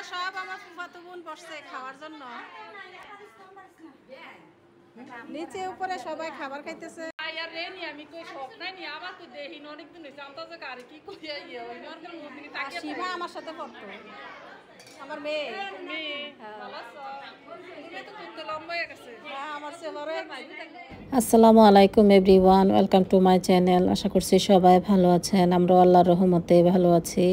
ওরা সব আমার ফুফাতো বোন বসছে খাওয়ার জন্য। নিচে উপরে সবাই খাবার খাইতেছে। আমার সাথে পড়তো, আমার মেয়ে। আসসালামু আলাইকুম everyone, welcome to my channel. আশা করছি সবাই ভালো আছেন, আমরা আল্লাহর রহমতে ভালো আছি।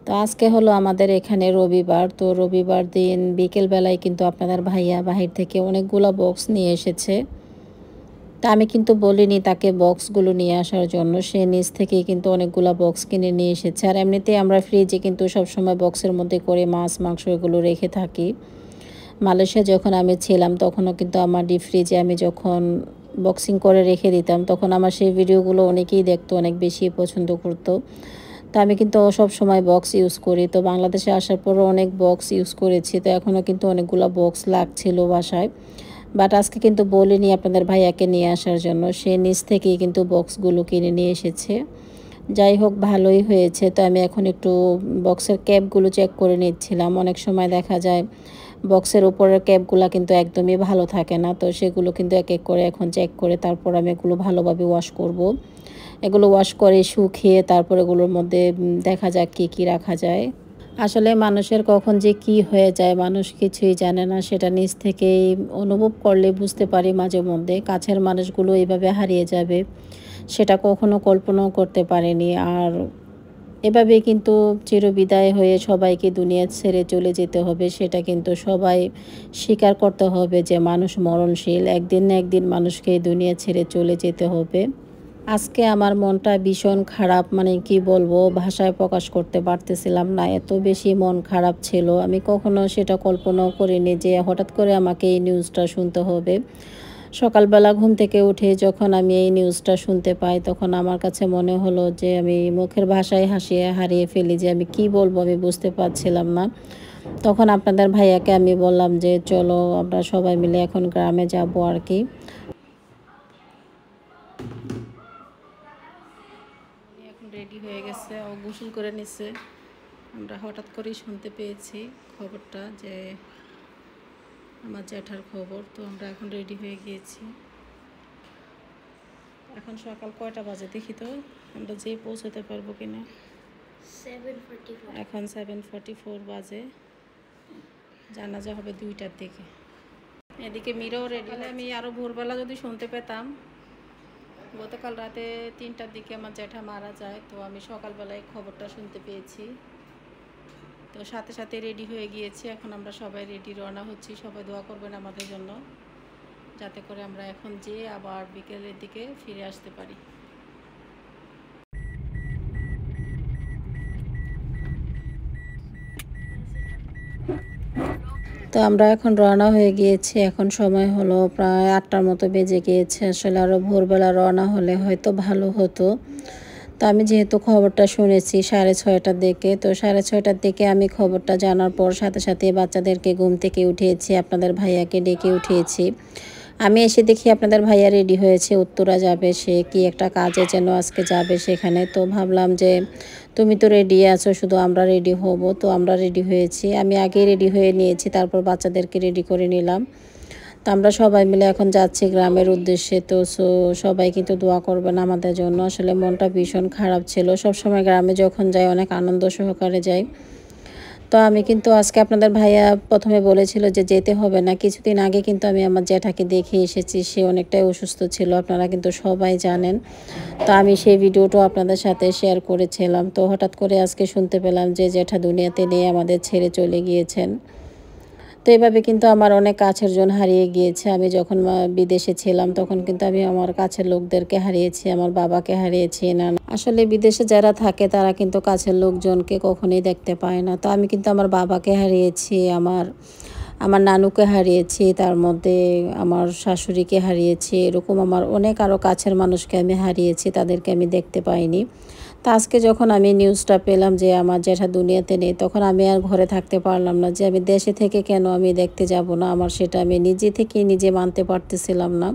তো আজকে হলো আমাদের এখানে রবিবার। তো রবিবার দিন বিকেলবেলায় কিন্তু আপনাদের ভাইয়া বাহির থেকে অনেকগুলো বক্স নিয়ে এসেছে। তা আমি কিন্তু বলিনি তাকে বক্সগুলো নিয়ে আসার জন্য, সে নিজ থেকেই কিন্তু অনেকগুলো বক্স কিনে নিয়ে এসেছে। আর এমনিতেই আমরা ফ্রিজে কিন্তু সবসময় বক্সের মধ্যে করে মাছ মাংস এগুলো রেখে থাকি। মালয়েশিয়া যখন আমি ছিলাম তখনও কিন্তু আমার ডিপ ফ্রিজে আমি যখন বক্সিং করে রেখে দিতাম তখন আমার সেই ভিডিওগুলো অনেকেই দেখতো, অনেক বেশি পছন্দ করতো। তো আমি কিন্তু সব সময় বক্স ইউজ করি। তো বাংলাদেশে আসার পরও অনেক বক্স ইউজ করেছি, তো এখনও কিন্তু অনেকগুলো বক্স লাগছিল বাসায়। বাট আজকে কিন্তু বলিনি আপনাদের ভাইয়াকে নিয়ে আসার জন্য, সে নিজ থেকেই কিন্তু বক্সগুলো কিনে নিয়ে এসেছে। যাই হোক, ভালোই হয়েছে। তো আমি এখন একটু বক্সের ক্যাপগুলো চেক করে নিচ্ছিলাম। অনেক সময় দেখা যায় বক্সের উপরের ক্যাপগুলো কিন্তু একদমই ভালো থাকে না, তো সেগুলো কিন্তু এক এক করে এখন চেক করে তারপর আমি এগুলো ভালোভাবে ওয়াশ করব। এগুলো ওয়াশ করে শুকিয়ে তারপর এগুলোর মধ্যে দেখা যাক কী রাখা যায়। আসলে মানুষের কখন যে কি হয়ে যায় মানুষ কিছুই জানে না, সেটা নিজ থেকেই অনুভব করলে বুঝতে পারি। মাঝে মধ্যে কাছের মানুষগুলো এইভাবে হারিয়ে যাবে সেটা কখনো কল্পনাও করতে পারিনি। আর এভাবে কিন্তু চিরবিদায় হয়ে সবাইকে দুনিয়া ছেড়ে চলে যেতে হবে, সেটা কিন্তু সবাই স্বীকার করতে হবে যে মানুষ মরণশীল, একদিন না একদিন মানুষকে দুনিয়া ছেড়ে চলে যেতে হবে। আজকে আমার মনটা ভীষণ খারাপ, মানে কি বলবো, ভাষায় প্রকাশ করতে পারতেছিলাম না, এত বেশি মন খারাপ ছিল। আমি কখনো সেটা কল্পনাও করিনি যে হঠাৎ করে আমাকে এই নিউজটা শুনতে হবে। সকালবেলা ঘুম থেকে উঠে যখন আমি এই নিউজটা শুনতে পাই তখন আমার কাছে মনে হলো যে আমি মুখের ভাষায় হারিয়ে ফেলি, যে আমি কি বলবো আমি বুঝতে পারছিলাম না। তখন আপনাদের ভাইয়াকে আমি বললাম যে চলো আমরা সবাই মিলে এখন গ্রামে যাব আর কি। এখন রেডি হয়ে গেছে, ও গোসল করে নিছে। আমরা হঠাৎ করেই শুনতে পেয়েছি খবরটা যে আমার জ্যাঠার খবর। তো আমরা এখন রেডি হয়ে গিয়েছি। এখন সকাল কয়টা বাজে দেখি তো, আমরা যেয়ে পৌঁছাতে পারবো কিনা। এখন 7:44 বাজে, জানাজা হবে 2টার দিকে। এদিকে মিরাও রেডি। আমি আরও ভোরবেলা যদি শুনতে পেতাম। গতকাল রাতে 3টার দিকে আমার জ্যাঠা মারা যায়, তো আমি সকালবেলায় খবরটা শুনতে পেয়েছি। তো সাথে সাথে রেডি হয়ে গিয়েছি। এখন আমরা সবাই রেডি, রওনা হচ্ছি। সবাই দোয়া করবেন আমাদের জন্য, যাতে করে আমরা এখন যেয়ে আবার বিকেলের দিকে ফিরে আসতে পারি। তো আমরা এখন রওনা হয়ে গিয়েছি। এখন সময় হলো প্রায় 8টার মতো বেজে গিয়েছে। আসলে আরও ভোরবেলা রওনা হলে হয়তো ভালো হতো। তো আমি যেহেতু খবরটা শুনেছি 6:30টার দিকে, তো 6:30টার দিকে আমি খবরটা জানার পর সাথে সাথে বাচ্চাদেরকে ঘুম থেকে উঠিয়েছি, আপনাদের ভাইয়াকে ডেকে উঠিয়েছি। আমি এসে দেখি আপনাদের ভাইয়া রেডি হয়েছে, উত্তরা যাবে, সে কি একটা কাজে যেন আজকে যাবে সেখানে। তো ভাবলাম যে তুমি তো রেডি আছো, শুধু আমরা রেডি হব। তো আমরা রেডি হয়েছি, আমি আগেই রেডি হয়ে নিয়েছি, তারপর বাচ্চাদেরকে রেডি করে নিলাম। তো আমরা সবাই মিলে এখন যাচ্ছি গ্রামের উদ্দেশ্যে। তো সবাই কিন্তু দোয়া করবেন আমাদের জন্য। আসলে মনটা ভীষণ খারাপ ছিল, সবসময় গ্রামে যখন যাই অনেক আনন্দ সহকারে যাই। তো আমি কিন্তু আজকে আপনাদের ভাইয়া প্রথমে বলেছিল যে যেতে হবে না, কিছুদিন আগে কিন্তু আমি আমার জ্যাঠাকে দেখে এসেছি, সে অনেকটাই অসুস্থ ছিল, আপনারা কিন্তু সবাই জানেন। তো আমি সেই ভিডিওটাও আপনাদের সাথে শেয়ার করেছিলাম। তো হঠাৎ করে আজকে শুনতে পেলাম যে জ্যাঠা দুনিয়াতে নেই, আমাদের ছেড়ে চলে গিয়েছেন। তো এভাবে কিন্তু আমার অনেক কাছের জন হারিয়ে গিয়েছে। আমি যখন বিদেশে ছিলাম তখন কিন্তু আমি আমার কাছের লোকদেরকে হারিয়েছি, আমার বাবাকে হারিয়েছি। না আসলে বিদেশে যারা থাকে তারা কিন্তু কাছের লোকজনকে কখনোই দেখতে পায় না। তো আমি কিন্তু আমার বাবাকে হারিয়েছি, আমার আমার নানুকে হারিয়েছি, তার মধ্যে আমার শাশুড়িকে হারিয়েছি, এরকম আমার অনেক আরও কাছের মানুষকে আমি হারিয়েছি, তাদেরকে আমি দেখতে পাইনি। তা আজকে যখন আমি নিউজটা পেলাম যে আমার জ্যাঠা দুনিয়াতে নেই, তখন আমি আর ঘরে থাকতে পারলাম না, যে আমি দেশে থেকে কেন আমি দেখতে যাব না, আমার সেটা আমি নিজে থেকেই নিজে মানতে পারতেছিলাম না।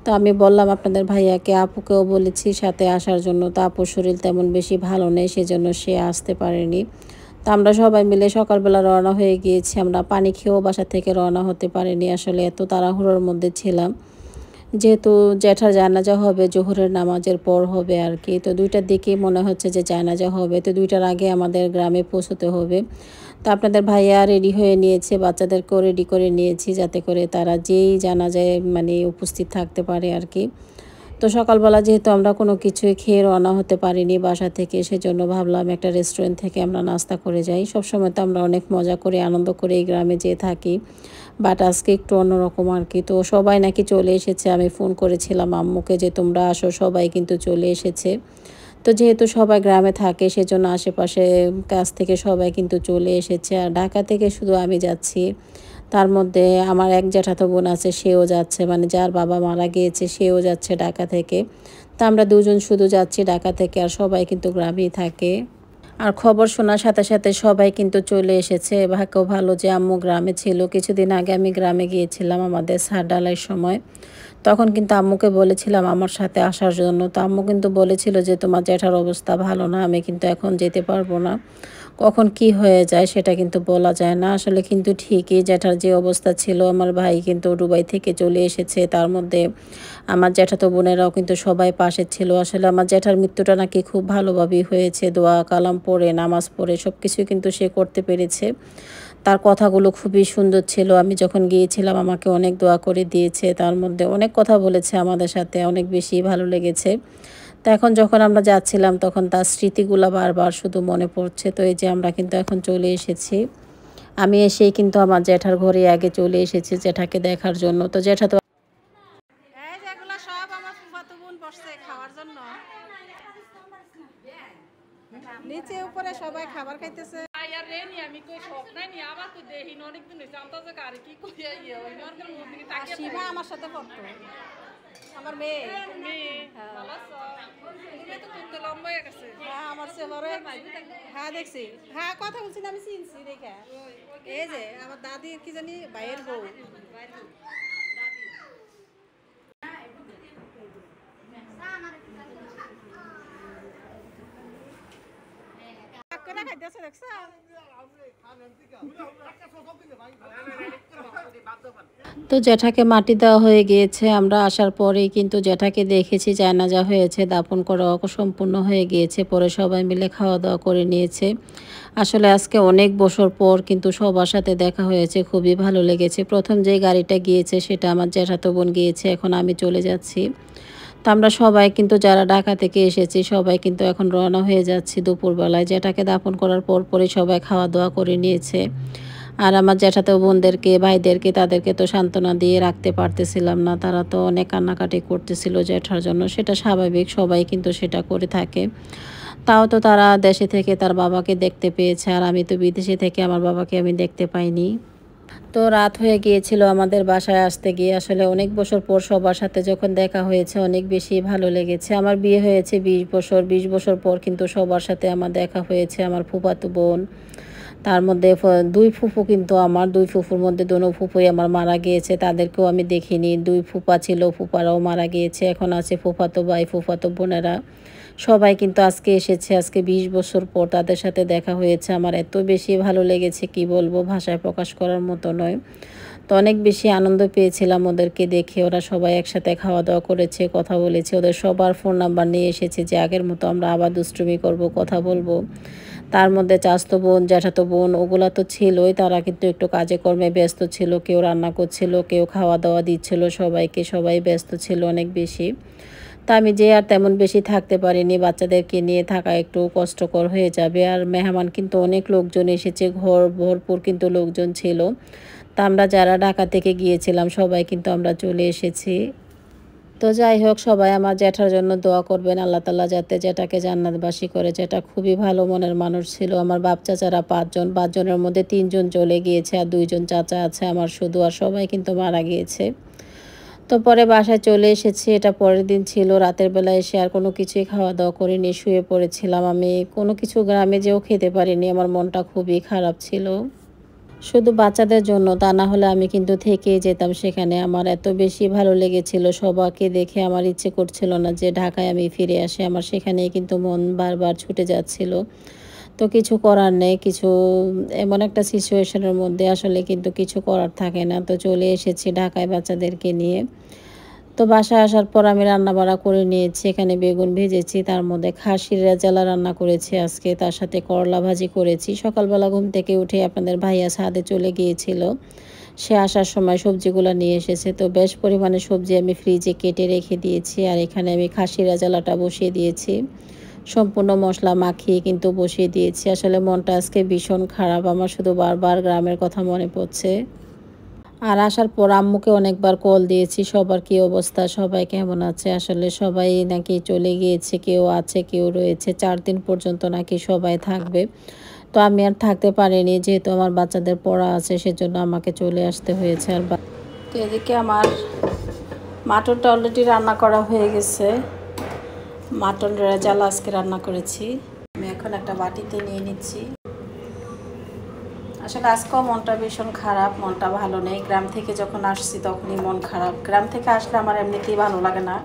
তো আমি বললাম আপনাদের ভাইয়াকে, আপুকেও বলেছি সাথে আসার জন্য। তো আপুর শরীর তেমন বেশি ভালো নেই, সেজন্য সে আসতে পারেনি। তো আমরা সবাই মিলে সকালবেলা রওনা হয়ে গিয়েছি। আমরা পানি খেয়েও বাসা থেকে রওনা হতে পারিনি, আসলে এত তাড়াহুড়োর মধ্যে ছিলাম। যেহেতু জ্যাঠার জানাজা হবে জোহরের নামাজের পর হবে আর কি, তো 2টার দিকেই মনে হচ্ছে যে জানাজা হবে, তো 2টার আগে আমাদের গ্রামে পৌঁছতে হবে। তো আপনাদের ভাইয়া রেডি হয়ে নিয়েছে, বাচ্চাদেরকেও রেডি করে নিয়েছি যাতে করে তারা যেই জানাজায় মানে উপস্থিত থাকতে পারে আর কি। তো সকালবেলা যেহেতু আমরা কোনো কিছুই খেয়ে রওনা হতে পারিনি বাসা থেকে, সেজন্য ভাবলাম একটা রেস্টুরেন্ট থেকে আমরা নাস্তা করে যাই। সবসময় তো আমরা অনেক মজা করে আনন্দ করে এই গ্রামে যেয়ে থাকি, বাট আজকে একটু অন্যরকম আর কি। তো সবাই নাকি চলে এসেছে, আমি ফোন করেছিলাম আম্মুকে যে তোমরা আসো, সবাই কিন্তু চলে এসেছে। তো যেহেতু সবাই গ্রামে থাকে সেজন্য আশেপাশে কাছ থেকে সবাই কিন্তু চলে এসেছে, আর ঢাকা থেকে শুধু আমি যাচ্ছি। তার মধ্যে আমার এক জ্যাঠাতো বোন আছে, সেও যাচ্ছে, মানে যার বাবা মারা গিয়েছে সেও যাচ্ছে ঢাকা থেকে। তা আমরা দুজন শুধু যাচ্ছি ঢাকা থেকে, আর সবাই কিন্তু গ্রামেই থাকে। আর খবর শোনার সাথে সাথে সবাই কিন্তু চলে এসেছে। ভাগ্য ভালো যে আম্মু গ্রামে ছিল। কিছুদিন আগে আমি গ্রামে গিয়েছিলাম আমাদের ছাদ ঢালাইয়ের সময়, তখন কিন্তু আম্মুকে বলেছিলাম আমার সাথে আসার জন্য। তো আম্মু কিন্তু বলেছিল যে তোমার জ্যাঠার অবস্থা ভালো না, আমি কিন্তু এখন যেতে পারবো না, কখন কি হয়ে যায় সেটা কিন্তু বলা যায় না। আসলে কিন্তু ঠিকই জ্যাঠার যে অবস্থা ছিল, আমার ভাই কিন্তু দুবাই থেকে চলে এসেছে, তার মধ্যে আমার জ্যাঠাতো বোনেরাও কিন্তু সবাই পাশে ছিল। আসলে আমার জ্যাঠার মৃত্যুটা নাকি খুব ভালোভাবেই হয়েছে, দোয়া কালাম পড়ে নামাজ পড়ে সব কিছুই কিন্তু সে করতে পেরেছে। তার কথাগুলো খুবই সুন্দর ছিল, আমি যখন গিয়েছিলাম আমাকে অনেক দোয়া করে দিয়েছে, তার মধ্যে অনেক কথা বলেছে আমাদের সাথে, অনেক বেশি ভালো লেগেছে। তো এখন যখন আমরা যাচ্ছিলাম তখন তার স্মৃতিগুলো বারবার শুধু মনে পড়ছে। তো এই যে আমরা কিন্তু এখন চলে এসেছি, আমি এসেই কিন্তু আমার জ্যাঠার ঘরে আগে চলে এসেছি জ্যাঠাকে দেখার জন্য। তো জ্যাঠা তো এই যে এগুলা সব আমার ফুফাতো বোন বসছে খাওয়ার জন্য, নিচে উপরে সবাই খাবার খাইতেছে। আর রেনি আমি কই সব নাই নি আবার কই দেহি অনেকদিন হইছে আমতা যে কারে কি কইয়া ইয়ে ওই নরকের মধ্যে কি আর তাকিয়ে সীমা আমার সাথে পড়তো, আমার মেয়ে। মেয়ে ভালো আছো তুমি তো তুলতে লম্বা হয়ে গেছে হ্যাঁ আমার সে বড়, হ্যাঁ দেখছি, হ্যাঁ কথা বলছি না, আমি চিনছি দেখা। এই যে আমার দাদির কি জানি ভাইয়ের বউ। খাইতেছে দেখছো? তো জ্যাঠাকে মাটি দেওয়া হয়ে গিয়েছে, আমরা আসার পরেই কিন্তু জ্যাঠাকে দেখেছি জানাজা হয়েছে, দাফন করা সম্পূর্ণ হয়ে গিয়েছে, পরে সবাই মিলে খাওয়া দাওয়া করে নিয়েছে। আসলে আজকে অনেক বছর পর কিন্তু সবার সাথে দেখা হয়েছে, খুবই ভালো লেগেছে। প্রথম যে গাড়িটা গিয়েছে সেটা আমার জ্যাঠাতো বোন গিয়েছে, এখন আমি চলে যাচ্ছি। তো আমরা সবাই কিন্তু যারা ঢাকা থেকে এসেছি সবাই কিন্তু এখন রওনা হয়ে যাচ্ছি দুপুরবেলায়। জ্যাঠাকে দাফন করার পরই সবাই খাওয়া দাওয়া করে নিয়েছে। আর আমার জ্যাঠাতো বোনদেরকে ভাইদেরকে তাদেরকে তো সান্ত্বনা দিয়ে রাখতে পারতেছিলাম না, তারা তো অনেক কান্নাকাটি করতেছিল জ্যাঠার জন্য, সেটা স্বাভাবিক, সবাই কিন্তু সেটা করে থাকে। তাও তো তারা দেশে থেকে তার বাবাকে দেখতে পেয়েছে, আর আমি তো বিদেশে থেকে আমার বাবাকে আমি দেখতে পাইনি। তো রাত হয়ে গিয়েছিল আমাদের বাসায় আসতে গিয়ে। আসলে অনেক বছর পর সবার সাথে যখন দেখা হয়েছে অনেক বেশি ভালো লেগেছে। আমার বিয়ে হয়েছে 20 বছর, 20 বছর পর কিন্তু সবার সাথে আমার দেখা হয়েছে। আমার ফুফাতো বোন, তার মধ্যে 2 ফুফু, কিন্তু আমার 2 ফুফুর মধ্যে দোনো ফুফুই আমার মারা গিয়েছে, তাদেরকেও আমি দেখিনি। 2 ফুফা ছিল, ফুফারাও মারা গিয়েছে। এখন আছে ফুফাতো ভাই, ফুফাতো বোনেরা, সবাই কিন্তু আজকে এসেছে। আজকে 20 বছর পর তাদের সাথে দেখা হয়েছে, আমার এত বেশি ভালো লেগেছে কি বলবো, ভাষায় প্রকাশ করার মতো নয়। তো অনেক বেশি আনন্দ পেয়েছিলাম ওদেরকে দেখে। ওরা সবাই একসাথে খাওয়া দাওয়া করেছে, কথা বলেছে, ওদের সবার ফোন নাম্বার নিয়ে এসেছে যে আগের মতো আমরা আবার দুষ্টুমি করব, কথা বলবো। তার মধ্যে চাচাতো বোন, জ্যাঠাতো বোন ওগুলা তো ছিলই, তারা কিন্তু একটু কাজে কর্মে ব্যস্ত ছিল, কেউ রান্না করছিল, কেউ খাওয়া দাওয়া দিচ্ছিল সবাইকে, সবাই ব্যস্ত ছিল অনেক বেশি। তা আমি যে আর তেমন বেশি থাকতে পারিনি, বাচ্চাদেরকে নিয়ে থাকা একটু কষ্টকর হয়ে যাবে। আর মেহমান কিন্তু অনেক লোকজন এসেছে, ঘর ভরপুর কিন্তু লোকজন ছিল। তা আমরা যারা ঢাকা থেকে গিয়েছিলাম সবাই কিন্তু আমরা চলে এসেছি। তো যাই হোক, সবাই আমার জ্যাঠার জন্য দোয়া করবেন, আল্লাহ তাআলা যাতে জ্যাঠাকে জান্নাতবাসী করে। জ্যাঠা খুবই ভালো মনের মানুষ ছিল। আমার বাপ চাচারা 5 জন, 5 জনের মধ্যে 3 জন চলে গিয়েছে, আর 2 জন চাচা আছে আমার শুধু, আর সবাই কিন্তু মারা গিয়েছে। তো পরে বাসায় চলে এসেছি, এটা পরের দিন ছিল। রাতের বেলা এসে আর কোনো কিছুই খাওয়া দাওয়া করিনি, শুয়ে পড়েছিলাম। আমি কোনো কিছু গ্রামে যেও খেতে পারিনি, আমার মনটা খুবই খারাপ ছিল, শুধু বাচ্চাদের জন্য। তা না হলে আমি কিন্তু থেকেই যেতাম সেখানে। আমার এত বেশি ভালো লেগেছিল, সবাইকে দেখে আমার ইচ্ছে করছিল না যে ঢাকায় আমি ফিরে আসি, আমার সেখানেই কিন্তু মন বারবার ছুটে যাচ্ছিল। তো কিছু করার নেই, কিছু এমন একটা সিচুয়েশনের মধ্যে আসলে কিন্তু কিছু করার থাকে না। তো চলে এসেছি ঢাকায় বাচ্চাদেরকে নিয়ে। তো বাসায় আসার পর আমি রান্নাবাড়া করে নিয়েছি। এখানে বেগুন ভেজেছি, তার মধ্যে খাসির রেজালা রান্না করেছি আজকে, তার সাথে করলা ভাজি করেছি। সকালবেলা ঘুম থেকে উঠে আপনাদের ভাইয়া ছাদে চলে গিয়েছিল, সে আসার সময় সবজিগুলো নিয়ে এসেছে। তো বেশ পরিমাণে সবজি আমি ফ্রিজে কেটে রেখে দিয়েছি, আর এখানে আমি খাসির রেজালাটা বসিয়ে দিয়েছি, সম্পূর্ণ মশলা মাখিয়ে কিন্তু বসিয়ে দিয়েছি। আসলে মনটা আজকে ভীষণ খারাপ, আমার শুধু বারবার গ্রামের কথা মনে পড়ছে। আর আসার পর আম্মুকে অনেকবার কল দিয়েছি, সবার কী অবস্থা, সবাই কেমন আছে। আসলে সবাই নাকি চলে গিয়েছে, কেউ আছে কেউ রয়েছে, 4 দিন পর্যন্ত নাকি সবাই থাকবে। তো আমি আর থাকতে পারিনি, যেহেতু আমার বাচ্চাদের পড়া আছে, সেজন্য আমাকে চলে আসতে হয়েছে। আর তো এদিকে আমার মাটনটা অলরেডি রান্না করা হয়ে গেছে, মাটন রেজালা আজকে রান্না করেছি। আমি এখন একটা বাটিতে নিয়ে নিচ্ছি। আসলে আজকেও মনটা ভীষণ খারাপ, মনটা ভালো নেই। গ্রাম থেকে যখন আসছি তখনই মন খারাপ, গ্রাম থেকে আসলে আমার এমনিতেই ভালো লাগে না।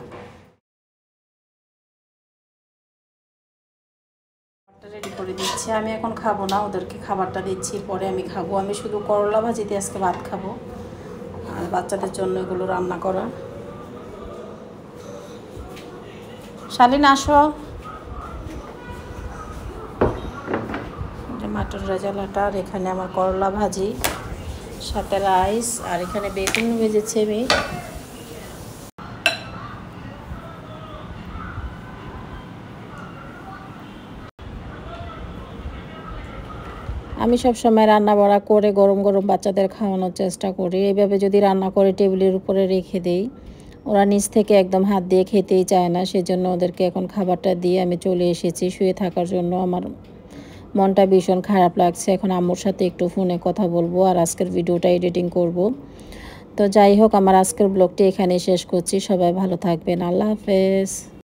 রেডি করে দিচ্ছি, আমি এখন খাবো না, ওদেরকে খাবারটা দিচ্ছি, পরে আমি খাবো। আমি শুধু করলা ভাজি দিয়ে আজকে ভাত খাবো, আর বাচ্চাদের জন্য এগুলো রান্না করা। শালীন আসো। মাটন রেজালাটা, আর এখানে আমার করলা ভাজি, সাথে রাইস, আর এখানে বেগুন ভেজেছি আমি। আমি সবসময় রান্না বাড়া করে গরম গরম বাচ্চাদের খাওয়ানোর চেষ্টা করি। এইভাবে যদি রান্না করে টেবিলের উপরে রেখে দিই, ওরা নিচ থেকে একদম হাত দিয়ে খেতেই চায় না। সেজন্য ওদেরকে এখন খাবারটা দিয়ে আমি চলে এসেছি শুয়ে থাকার জন্য। আমার মনটা ভীষণ খারাপ লাগছে। এখন আম্মুর সাথে একটু ফোনে কথা বলবো, আর আজকের ভিডিওটা এডিটিং করব। তো যাই হোক, আমার আজকের ব্লগটি এখানে শেষ করছি। সবাই ভালো থাকবেন, আল্লাহ হাফেজ।